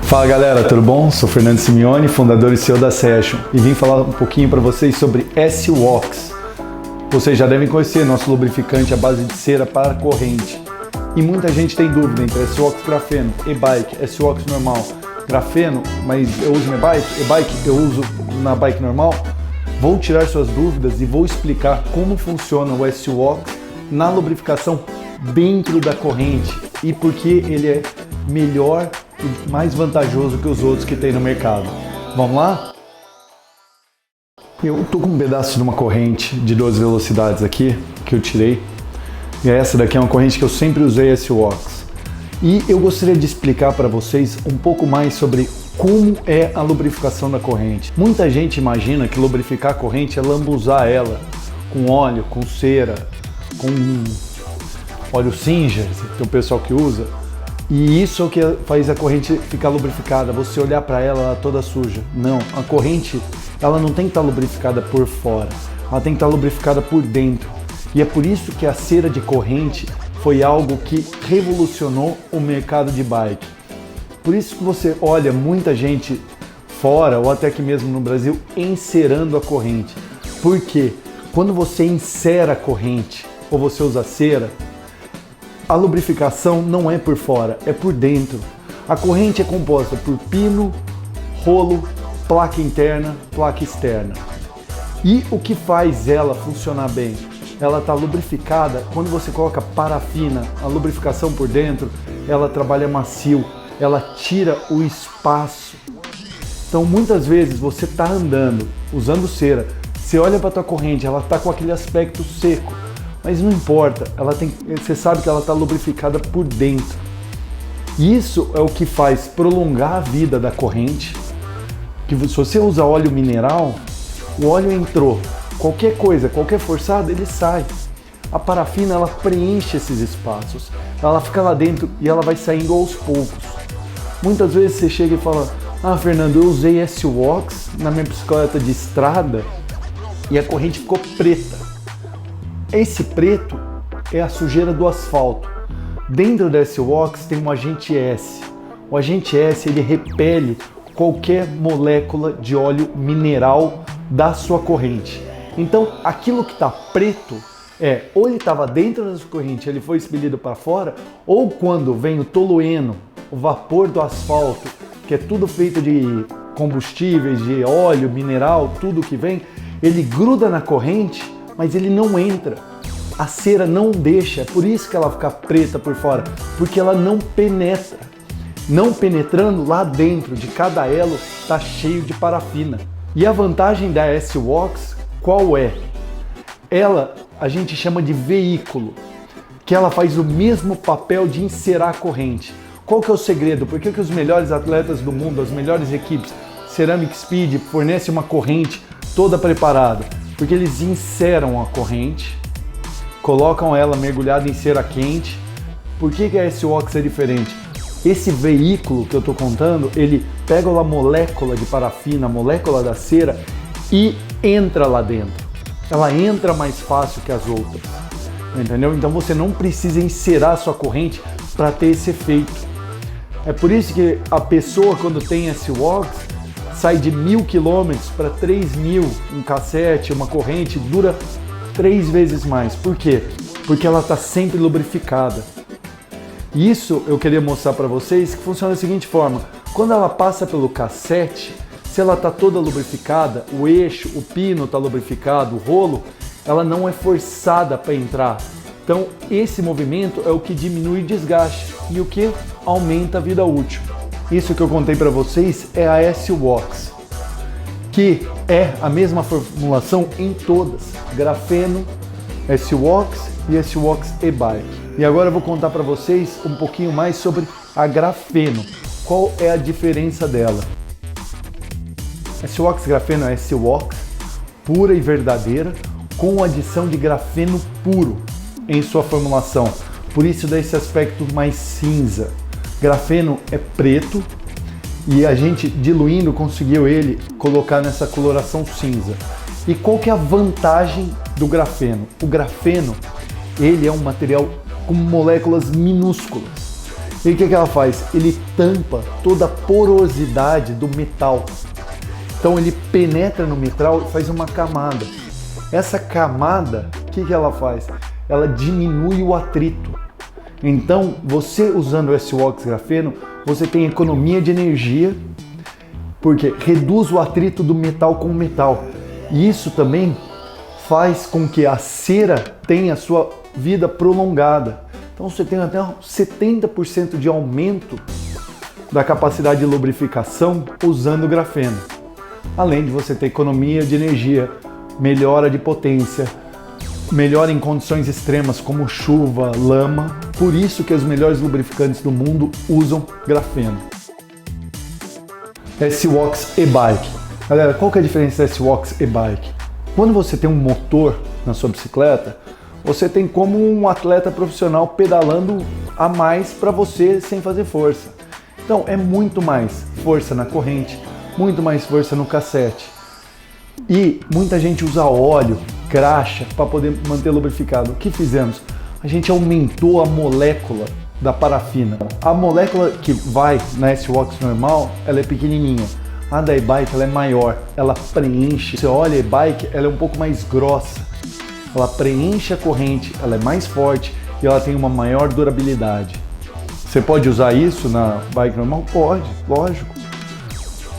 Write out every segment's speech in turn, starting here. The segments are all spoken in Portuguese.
Fala galera, tudo bom? Sou Fernando Simeone, fundador e CEO da Session, e vim falar um pouquinho para vocês sobre S-Wax. Vocês já devem conhecer nosso lubrificante à base de cera para corrente. E muita gente tem dúvida entre S-Wax grafeno, e-bike, S-Wax normal. Grafeno, mas eu uso na e-bike, e-bike eu uso na bike normal. Vou tirar suas dúvidas e vou explicar como funciona o S-Wax na lubrificação dentro da corrente e por que ele é melhor e mais vantajoso que os outros que tem no mercado. Vamos lá? Eu tô com um pedaço de uma corrente de 12 velocidades aqui que eu tirei. E essa daqui é uma corrente que eu sempre usei S-Wax. E eu gostaria de explicar para vocês um pouco mais sobre como é a lubrificação da corrente. Muita gente imagina que lubrificar a corrente é lambuzar ela com óleo, com cera, com óleo Singer, tem o pessoal que usa. E isso é o que faz a corrente ficar lubrificada, você olhar para ela toda suja. Não, a corrente ela não tem que estar lubrificada por fora, ela tem que estar lubrificada por dentro. E é por isso que a cera de corrente foi algo que revolucionou o mercado de bike. Por isso que você olha muita gente fora ou até aqui mesmo no Brasil encerando a corrente. Porque quando você encera a corrente ou você usa cera, a lubrificação não é por fora, é por dentro. A corrente é composta por pino, rolo, placa interna, placa externa. E o que faz ela funcionar bem? Ela está lubrificada. Quando você coloca parafina, a lubrificação por dentro, ela trabalha macio, ela tira o espaço. Então muitas vezes você está andando, usando cera, você olha para a tua corrente, ela está com aquele aspecto seco. Mas não importa, você sabe que ela está lubrificada por dentro. Isso é o que faz prolongar a vida da corrente. Que se você usa óleo mineral, o óleo entrou, qualquer coisa, qualquer forçada, ele sai. A parafina, ela preenche esses espaços, ela fica lá dentro e ela vai saindo aos poucos. Muitas vezes você chega e fala: ah, Fernando, eu usei S-Wax na minha bicicleta de estrada e a corrente ficou preta. Esse preto é a sujeira do asfalto. Dentro da S-Wax tem um agente S. O agente S ele repele qualquer molécula de óleo mineral da sua corrente. Então aquilo que está preto ou ele estava dentro da sua corrente, ele foi expelido para fora, ou quando vem o tolueno, o vapor do asfalto, que é tudo feito de combustíveis, de óleo, mineral, tudo que vem, ele gruda na corrente, mas ele não entra. A cera não deixa, é por isso que ela fica preta por fora, porque ela não penetra. Não penetrando, lá dentro de cada elo está cheio de parafina. E a vantagem da S-Wax qual é? Ela a gente chama de veículo, que ela faz o mesmo papel de encerar a corrente. Qual que é o segredo? Por que os melhores atletas do mundo, as melhores equipes, Ceramic Speed, fornecem uma corrente toda preparada? Porque eles enceram a corrente, colocam ela mergulhada em cera quente. Por que a S-Wax é diferente? Esse veículo que eu estou contando, ele pega a molécula de parafina, a molécula da cera e entra lá dentro. Ela entra mais fácil que as outras, entendeu? Então você não precisa encerar a sua corrente para ter esse efeito. É por isso que a pessoa, quando tem S-Wax, sai de 1.000 km para 3.000, um cassete, uma corrente, dura 3 vezes mais. Por quê? Porque ela está sempre lubrificada. Isso eu queria mostrar para vocês que funciona da seguinte forma: quando ela passa pelo cassete, se ela está toda lubrificada, o eixo, o pino está lubrificado, o rolo, ela não é forçada para entrar. Então esse movimento é o que diminui o desgaste e o que aumenta a vida útil. Isso que eu contei para vocês é a S-Wax, que é a mesma formulação em todas: grafeno, S-Wax e S-Wax e-bike. E agora eu vou contar para vocês um pouquinho mais sobre a grafeno. Qual é a diferença dela? S-Wax grafeno é S-Wax pura e verdadeira, com adição de grafeno puro em sua formulação. Por isso dá esse aspecto mais cinza. Grafeno é preto e a gente diluindo conseguiu ele colocar nessa coloração cinza. E qual que é a vantagem do grafeno? O grafeno, ele é um material com moléculas minúsculas. E o que ela faz? Ele tampa toda a porosidade do metal. Então ele penetra no metal e faz uma camada. Essa camada, o que ela faz? Ela diminui o atrito. Então, você usando o S-Wax grafeno, você tem economia de energia, porque reduz o atrito do metal com o metal. E isso também faz com que a cera tenha a sua vida prolongada. Então você tem até 70% de aumento da capacidade de lubrificação usando o grafeno. Além de você ter economia de energia, melhora de potência, melhora em condições extremas como chuva, lama. Por isso que os melhores lubrificantes do mundo usam grafeno. S-Wax e-Bike. Galera, qual que é a diferença do S-Wax e-Bike? Quando você tem um motor na sua bicicleta, você tem como um atleta profissional pedalando a mais para você sem fazer força. Então é muito mais força na corrente, muito mais força no cassete. E muita gente usa óleo, graxa para poder manter lubrificado. O que fizemos? A gente aumentou a molécula da parafina. A molécula que vai na S-Wax normal, ela é pequenininha. A da e-bike ela é maior, ela preenche. Você olha a e-bike, ela é um pouco mais grossa. Ela preenche a corrente, ela é mais forte e ela tem uma maior durabilidade. Você pode usar isso na bike normal? Pode, lógico.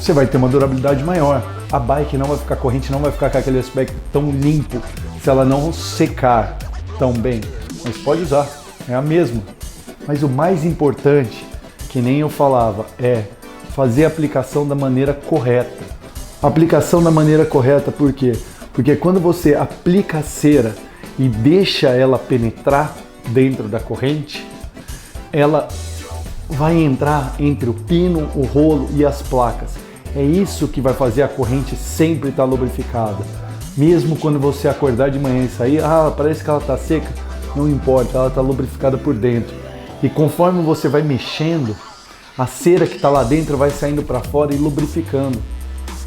Você vai ter uma durabilidade maior. A bike não vai ficar, a corrente não vai ficar com aquele aspecto tão limpo se ela não secar tão bem. Mas pode usar, é a mesma. Mas o mais importante, que nem eu falava, é fazer a aplicação da maneira correta. Aplicação da maneira correta, por quê? Porque quando você aplica a cera e deixa ela penetrar dentro da corrente, ela vai entrar entre o pino, o rolo e as placas. É isso que vai fazer a corrente sempre estar lubrificada. Mesmo quando você acordar de manhã e sair, parece que ela está seca, não importa, ela está lubrificada por dentro. E conforme você vai mexendo, a cera que está lá dentro vai saindo para fora e lubrificando.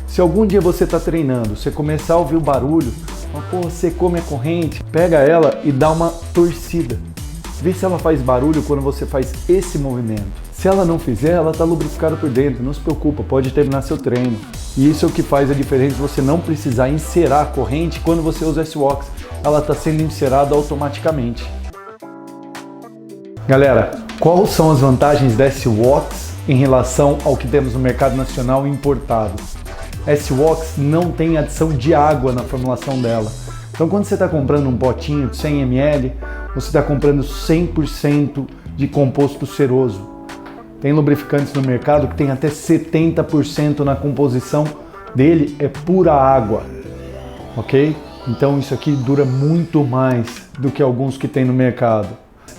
Se algum dia você está treinando, você começar a ouvir o barulho, secou minha corrente, pega ela e dá uma torcida. Vê se ela faz barulho quando você faz esse movimento. Se ela não fizer, ela está lubrificada por dentro, não se preocupa, pode terminar seu treino. E isso é o que faz a diferença, você não precisar encerar a corrente quando você usa S-Wax. Ela está sendo encerada automaticamente. Galera, quais são as vantagens da S-Wax em relação ao que temos no mercado nacional importado? S-Wax não tem adição de água na formulação dela. Então quando você está comprando um potinho de 100 ml, você está comprando 100% de composto ceroso. Tem lubrificantes no mercado que tem até 70% na composição dele, é pura água, ok? Então isso aqui dura muito mais do que alguns que tem no mercado.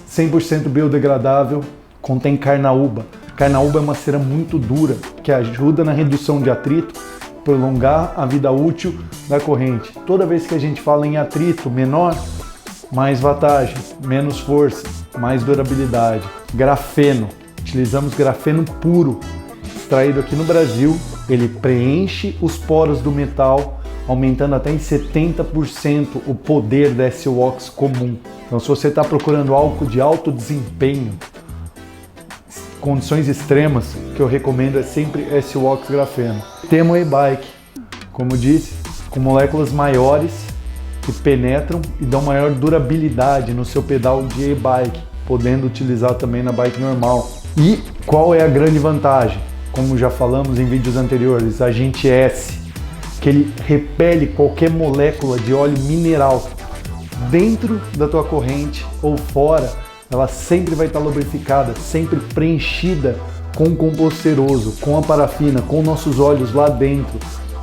100% biodegradável, contém carnaúba. Carnaúba é uma cera muito dura, que ajuda na redução de atrito, prolongar a vida útil da corrente. Toda vez que a gente fala em atrito menor, mais vantagem, menos força, mais durabilidade. Grafeno. Utilizamos grafeno puro, extraído aqui no Brasil. Ele preenche os poros do metal, aumentando até em 70% o poder da S-Wax comum. Então se você está procurando algo de alto desempenho, condições extremas, o que eu recomendo é sempre S-Wax grafeno. Temos o e-bike, como disse, com moléculas maiores que penetram e dão maior durabilidade no seu pedal de e-bike, podendo utilizar também na bike normal. E qual é a grande vantagem? Como já falamos em vídeos anteriores, agente S, que ele repele qualquer molécula de óleo mineral dentro da tua corrente ou fora. Ela sempre vai estar lubrificada, sempre preenchida com composto ceroso, com a parafina, com nossos óleos lá dentro,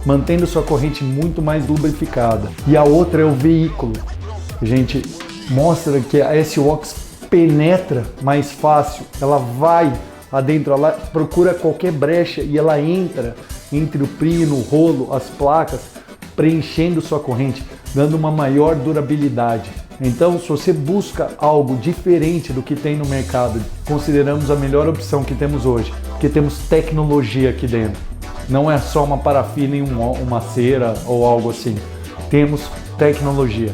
mantendo sua corrente muito mais lubrificada. E a outra é o veículo. A gente mostra que a S-Wax penetra mais fácil, ela vai lá dentro, ela procura qualquer brecha e ela entra entre o pino, o rolo, as placas, preenchendo sua corrente, dando uma maior durabilidade. Então, se você busca algo diferente do que tem no mercado, consideramos a melhor opção que temos hoje, porque temos tecnologia aqui dentro. Não é só uma parafina e uma cera ou algo assim. Temos tecnologia.